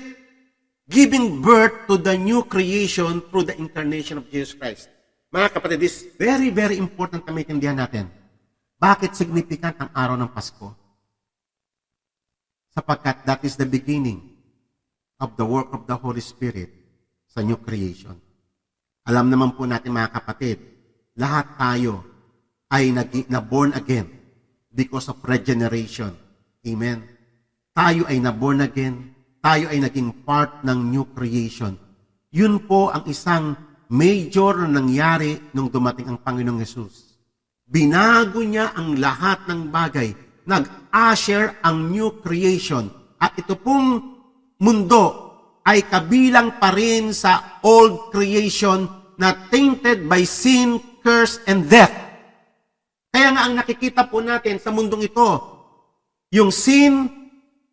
giving birth to the new creation through the incarnation of Jesus Christ. Mga kapatid, this is very, very important na maintindihan natin. Bakit significant ang araw ng Pasko? Sapagkat that is the beginning of the work of the Holy Spirit sa new creation. Alam naman po natin mga kapatid, lahat tayo ay na-born again because of regeneration. Amen. Tayo ay na-born again, tayo ay naging part ng new creation. Yun po ang isang major na nangyari nung dumating ang Panginoong Yesus. Binago niya ang lahat ng bagay. Nag-usher ang new creation. At ito pong mundo ay kabilang pa rin sa old creation na tainted by sin, curse, and death. Kaya nga ang nakikita po natin sa mundong ito, yung sin,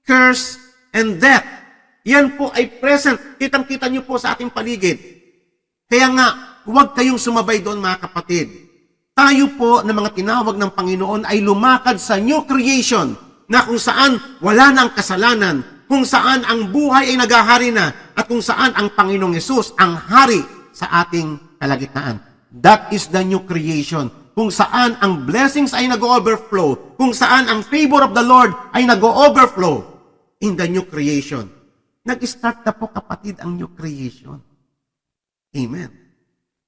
curse, and death, yan po ay present. Kitang-kita niyo po sa ating paligid. Kaya nga, huwag kayong sumabay doon mga kapatid. Tayo po na mga tinawag ng Panginoon ay lumakad sa new creation na kung saan wala na ang kasalanan, kung saan ang buhay ay naghahari na, at kung saan ang Panginoong Yesus ang hari sa ating kalagitnaan. That is the new creation. Kung saan ang blessings ay nag-overflow, kung saan ang favor of the Lord ay nag-overflow in the new creation. Nag-start na po kapatid ang new creation. Amen.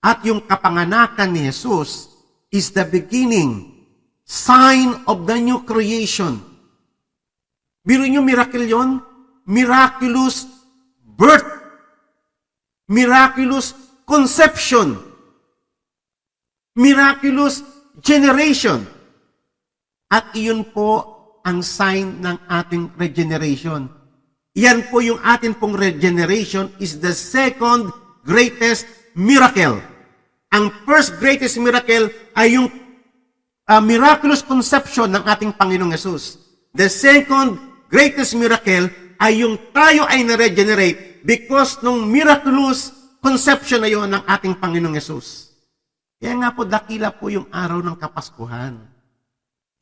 At yung kapanganakan ni Jesus is the beginning, sign of the new creation. Biro nyo miracle yon? Miraculous birth. Miraculous conception. Miraculous generation. At iyon po ang sign ng ating regeneration. Yan po yung ating pong regeneration is the second greatest miracle. Ang first greatest miracle ay yung miraculous conception ng ating Panginoong Yesus. The second greatest miracle ay yung tayo ay na-regenerate because nung miraculous conception na yun ng ating Panginoong Yesus. Kaya nga po, dakila po yung araw ng Kapaskuhan.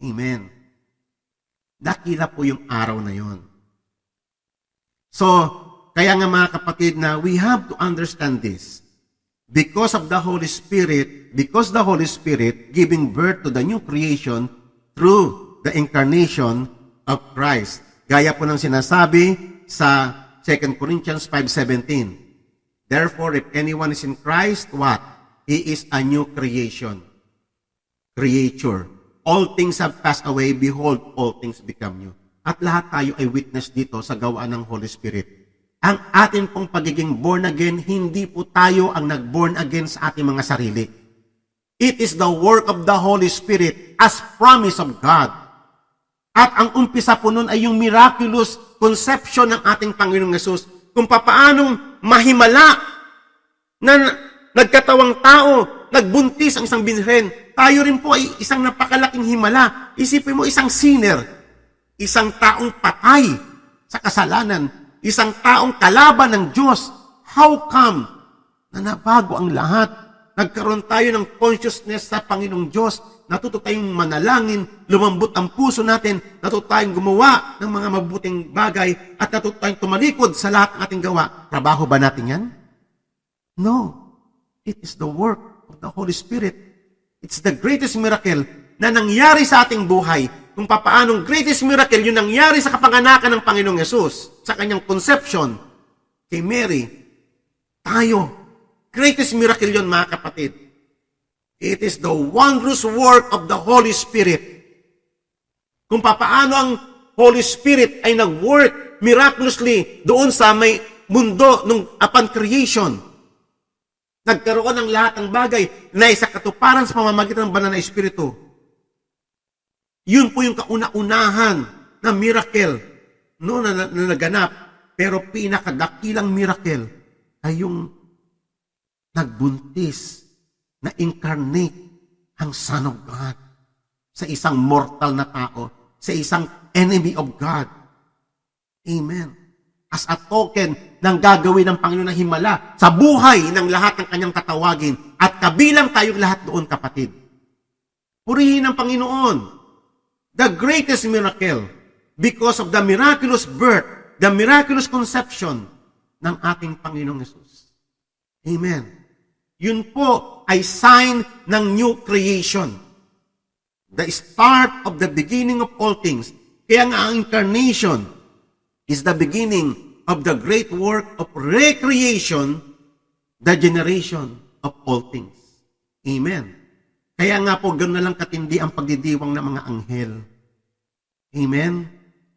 Amen. Dakila po yung araw na yun. So, kaya nga mga kapatid na we have to understand this. Because of the Holy Spirit, because the Holy Spirit giving birth to the new creation through the incarnation of Christ. Gaya po ng sinasabi sa 2 Corinthians 5:17. Therefore, if anyone is in Christ, what? He is a new creation. Creature. All things have passed away, behold, all things become new. At lahat tayo ay witness dito sa gawaan ng Holy Spirit. Ang atin pong pagiging born again, hindi po tayo ang nag-born again sa ating mga sarili. It is the work of the Holy Spirit as promise of God. At ang umpisa po nun ay yung miraculous conception ng ating Panginoong Yesus kung papaanong mahimala na nagkatawang tao, nagbuntis ang isang binhen. Tayo rin po ay isang napakalaking himala. Isipin mo, isang sinner, isang taong patay sa kasalanan, isang taong kalaban ng Diyos. How come na nabago ang lahat. Nagkaroon tayo ng consciousness sa Panginoong Diyos. Natuto tayong manalangin, lumambot ang puso natin, natuto tayong gumawa ng mga mabuting bagay, at natuto tayong tumalikod sa lahat ng ating gawa. Trabaho ba natin yan? No. It is the work of the Holy Spirit. It's the greatest miracle na nangyari sa ating buhay. Kung papaanong greatest miracle yung nangyari sa kapanganakan ng Panginoong Yesus, sa kanyang conception, kay Mary, tayo, greatest miracle yun, mga kapatid. It is the wondrous work of the Holy Spirit. Kung papaano ang Holy Spirit ay nag-work miraculously doon sa may mundo nung upon creation. Nagkaroon ng lahat ng bagay na isa katuparan sa pamamagitan ng banal na Espiritu. Yun po yung kauna-unahan na miracle no, na naganap. Pero pinakadakilang miracle ay yung nagbuntis, na incarnate ang Son of God sa isang mortal na tao, sa isang enemy of God. Amen. As a token ng gagawin ng Panginoon na himala sa buhay ng lahat ng kanyang tatawagin, at kabilang tayong lahat doon, kapatid. Purihin ang Panginoon. The greatest miracle because of the miraculous birth, the miraculous conception ng ating Panginoong Yesus. Amen. Yun po ay sign ng new creation. The start of the beginning of all things. Kaya nga ang incarnation is the beginning of the great work of recreation, the generation of all things. Amen. Kaya nga po, gano'n na lang katindi ang pagdidiwang ng mga anghel. Amen.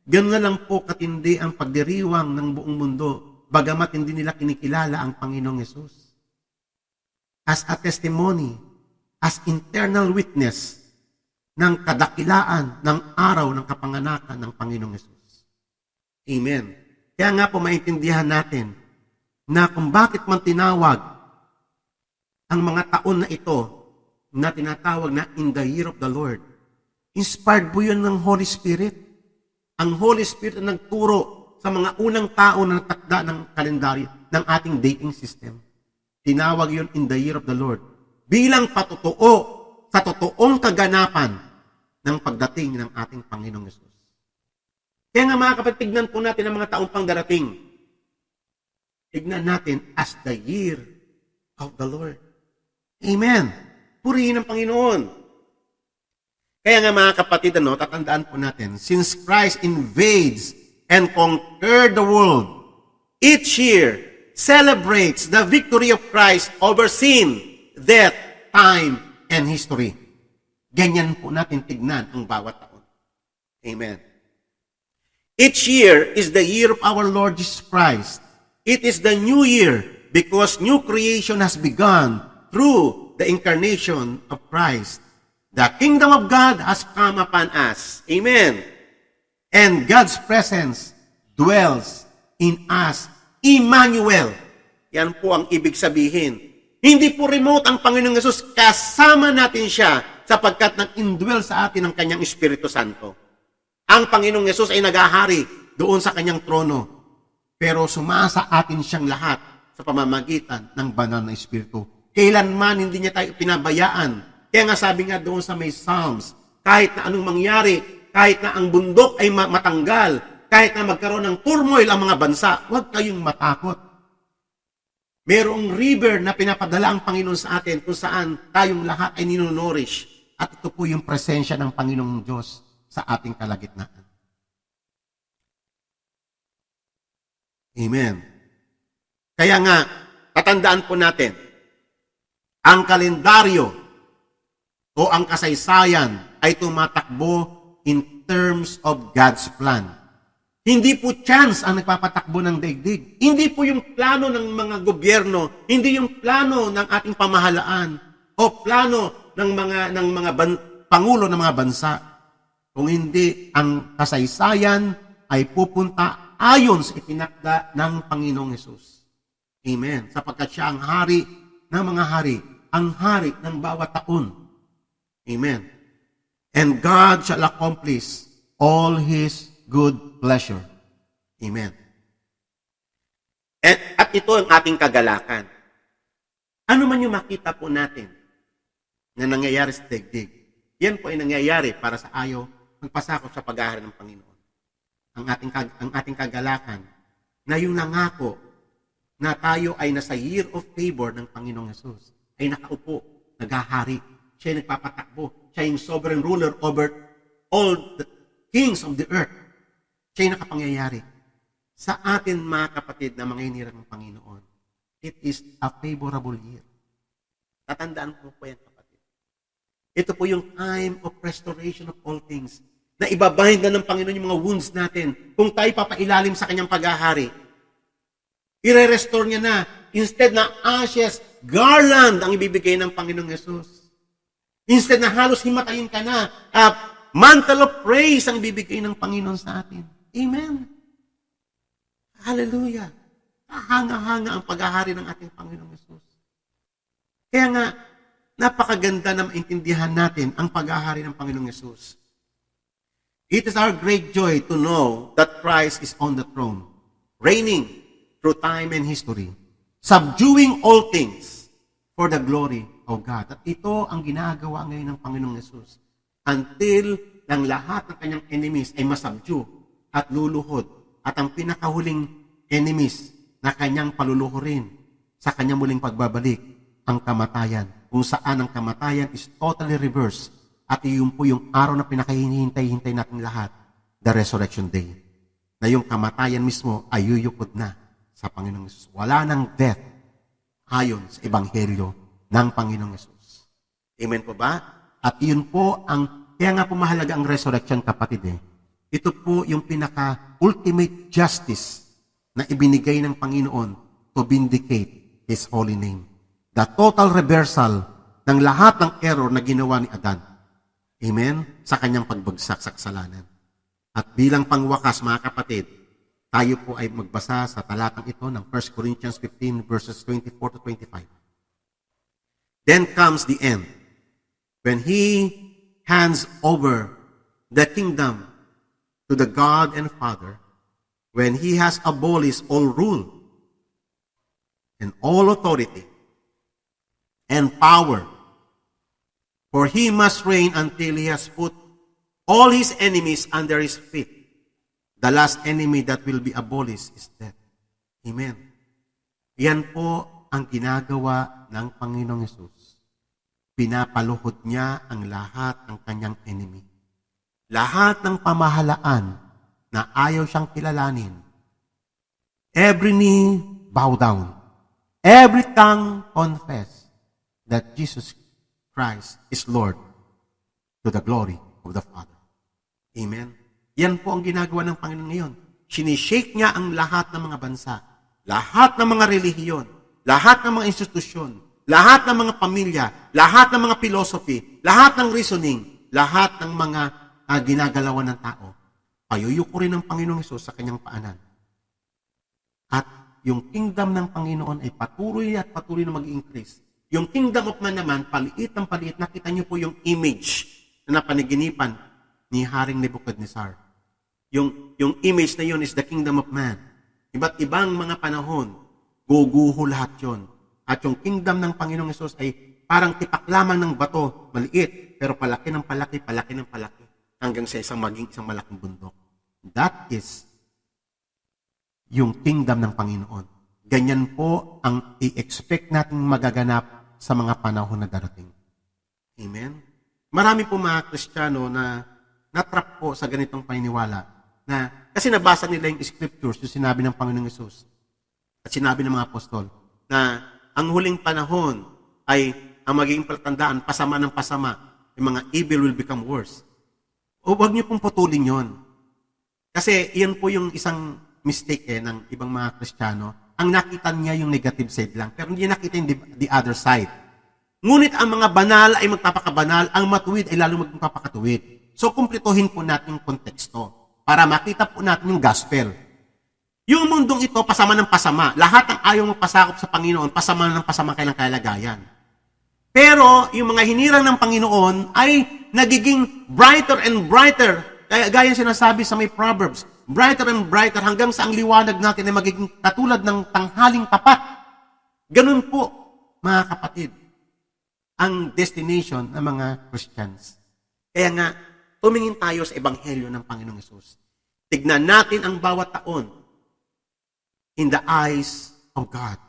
Gano'n na lang po katindi ang pagdiriwang ng buong mundo, bagamat hindi nila kinikilala ang Panginoong Yesus. As a testimony, as internal witness ng kadakilaan ng araw ng kapanganakan ng Panginoong Yesus. Amen. Kaya nga po maintindihan natin na kung bakit man tinawag ang mga taon na ito na tinatawag na in the year of the Lord. Inspired po yun ng Holy Spirit. Ang Holy Spirit ang nagturo sa mga unang tao na natakda ng kalendaryo ng ating dating system. Tinawag yun in the year of the Lord bilang patotoo sa totoong kaganapan ng pagdating ng ating Panginoong Yesus. Kaya nga mga kapatid, tignan po natin ang mga taong pang darating. Tignan natin as the year of the Lord. Amen. Purihin ang Panginoon. Kaya nga mga kapatid, tatandaan po natin, since Christ invades and conquered the world, each year celebrates the victory of Christ over sin, death, time, and history. Ganyan po natin tignan ang bawat taon. Amen. Each year is the year of our Lord Jesus Christ. It is the new year because new creation has begun through the incarnation of Christ. The kingdom of God has come upon us. Amen. And God's presence dwells in us. Emmanuel. Yan po ang ibig sabihin. Hindi po remote ang Panginoong Yesus. Kasama natin siya sapagkat nag-indwell sa atin ang kanyang Espiritu Santo. Ang Panginoong Yesus ay nagahari doon sa kanyang trono. Pero sumasa atin siyang lahat sa pamamagitan ng banal na Espiritu. Kailanman hindi niya tayo pinabayaan. Kaya nga sabi nga doon sa may Psalms, kahit na anong mangyari, kahit na ang bundok ay matanggal, kahit na magkaroon ng turmoil ang mga bansa, huwag kayong matakot. Merong river na pinapadala ang Panginoon sa atin kung saan tayong lahat ay ninonorish. At ito po yung presensya ng Panginoong Diyos sa ating kalagitnaan. Amen. Kaya nga, tatandaan po natin, ang kalendaryo o ang kasaysayan ay tumatakbo in terms of God's plan. Hindi po chance ang nagpapatakbo ng daigdig. Hindi po yung plano ng mga gobyerno, hindi yung plano ng ating pamahalaan o plano ng mga pangulo ng mga bansa. Kung hindi, ang kasaysayan ay pupunta ayon sa itinakda ng Panginoong Yesus. Amen. Sapagkat siya ang hari ng mga hari, ang hari ng bawat taon. Amen. And God shall accomplish all His good pleasure. Amen. At ito ang ating kagalakan. Ano man yung makita po natin na nangyayari sa daigdig, yan po ay nangyayari para sa ayaw magpasakop sa pag-ahari ng Panginoon. Ang ating kagalakan na yung nangako na tayo ay nasa year of favor ng Panginoong Yesus, ay nakaupo, naghahari, siya ay nagpapatakbo, siya yung sovereign ruler over all the kings of the earth. Siya ay nakapangyayari. Sa atin, mga kapatid, na mga hinirang ng Panginoon, it is a favorable year. Tatandaan po yan, kapatid. Ito po yung time of restoration of all things, na ibabind na ng Panginoon yung mga wounds natin. Kung tayo papailalim sa kanyang pag-ahari, i-restore niya na. Instead na ashes, garland ang ibibigay ng Panginoong Yesus. Instead na halos himatayin ka na, mantle of praise ang ibibigay ng Panginoon sa atin. Amen. Hallelujah. Hanga-hanga ang pag-ahari ng ating Panginoong Yesus. Kaya nga, napakaganda na maintindihan natin ang pag-ahari ng Panginoong Yesus. It is our great joy to know that Christ is on the throne, reigning through time and history, subduing all things for the glory of God. At ito ang ginagawa ngayon ng Panginoong Yesus until ang lahat ng kanyang enemies ay masubdue at luluhod. At ang pinakahuling enemies na kanyang paluluhurin sa kanyang muling pagbabalik, ang kamatayan. Kung saan ang kamatayan is totally reversed. At iyon po yung araw na pinakahihintay-hintay natin lahat, the Resurrection Day. Na yung kamatayan mismo ay yuyukod na sa Panginoong Yesus. Wala nang death ayon sa Ebanghelyo ng Panginoong Yesus. Amen po ba? At iyon po kaya nga po mahalaga ang resurrection, kapatid. Ito po yung pinaka-ultimate justice na ibinigay ng Panginoon to vindicate His holy name. The total reversal ng lahat ng error na ginawa ni Adan. Amen? Sa kanyang pagbagsak sa kasalanan. At bilang pangwakas, mga kapatid, tayo po ay magbasa sa talatang ito ng 1 Corinthians 15 verses 24 to 25. Then comes the end, when He hands over the kingdom to the God and Father, when He has abolished all rule and all authority and power. For He must reign until He has put all His enemies under His feet. The last enemy that will be abolished is death. Amen. Yan po ang ginagawa ng Panginoong Yesus. Pinapaluhod niya ang lahat ng kanyang enemy. Lahat ng pamahalaan na ayaw siyang kilalanin. Every knee bow down. Every tongue confess that Jesus Christ is Lord to the glory of the Father. Amen. Yan po ang ginagawa ng Panginoon ngayon. Sinishake niya ang lahat ng mga bansa, lahat ng mga relihiyon, lahat ng mga institusyon, lahat ng mga pamilya, lahat ng mga philosophy, lahat ng reasoning, lahat ng mga ginagalawan ng tao. Payuyukurin ng Panginoong Hesus sa kanyang paanan. At yung kingdom ng Panginoon ay patuloy at patuloy na mag-increase. Yung kingdom of man naman, paliit ng paliit. Nakita niyo po yung image na napanaginipan ni Haring Nebuchadnezzar. Yung image na yun is the kingdom of man. Iba't ibang mga panahon, guguho lahat yun. At yung kingdom ng Panginoong Hesus ay parang tipak lamang ng bato, maliit, pero palaki ng palaki, palaki ng palaki, hanggang sa isang malaking bundok. That is yung kingdom ng Panginoon. Ganyan po ang i-expect natin magaganap sa mga panahon na darating. Amen? Marami po mga Kristiyano na natrap po sa ganitong paniniwala na kasi nabasa nila yung scriptures, yung sinabi ng Panginoong Hesus at sinabi ng mga apostol na ang huling panahon ay ang magiging palatandaan, pasama ng pasama, yung mga evil will become worse. O huwag niyo pong putulin yon. Kasi iyan po yung isang mistake ng ibang mga Kristiyano. Ang nakita niya yung negative side lang, pero hindi nakita yung the other side. Ngunit ang mga banal ay magpapakabanal, ang matuwid ay lalo magpapakatuwid. So, kumplituhin po natin yung konteksto para makita po natin yung gospel. Yung mundong ito, pasama ng pasama. Lahat ng ayaw magpasakop sa Panginoon, pasama ng pasama kailang kalagayan. Pero, yung mga hinirang ng Panginoon ay nagiging brighter and brighter. Gaya sinasabi sa may Proverbs, brighter and brighter hanggang sa ang liwanag natin ay magiging katulad ng tanghaling tapat. Ganun po mga kapatid, ang destination ng mga Christians. Kaya nga, tumingin tayo sa Ebanghelyo ng Panginoong Hesus. Tignan natin ang bawat taon in the eyes of God,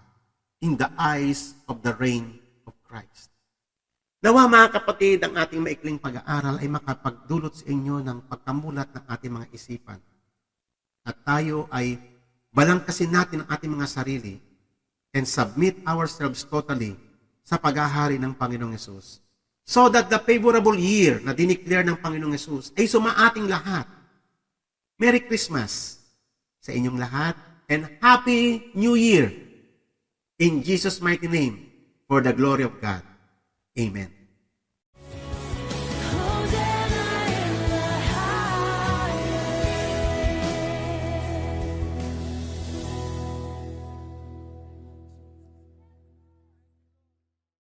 in the eyes of the reign of Christ. Nawa mga kapatid, ang ating maikling pag-aaral ay makapagdulot sa inyo ng pagkamulat ng ating mga isipan. At tayo ay balangkasin natin ang ating mga sarili and submit ourselves totally sa paghahari ng Panginoong Hesus. So that the favorable year na dineclare ng Panginoong Hesus ay sumaating lahat. Merry Christmas sa inyong lahat and Happy New Year in Jesus' mighty name for the glory of God. Amen.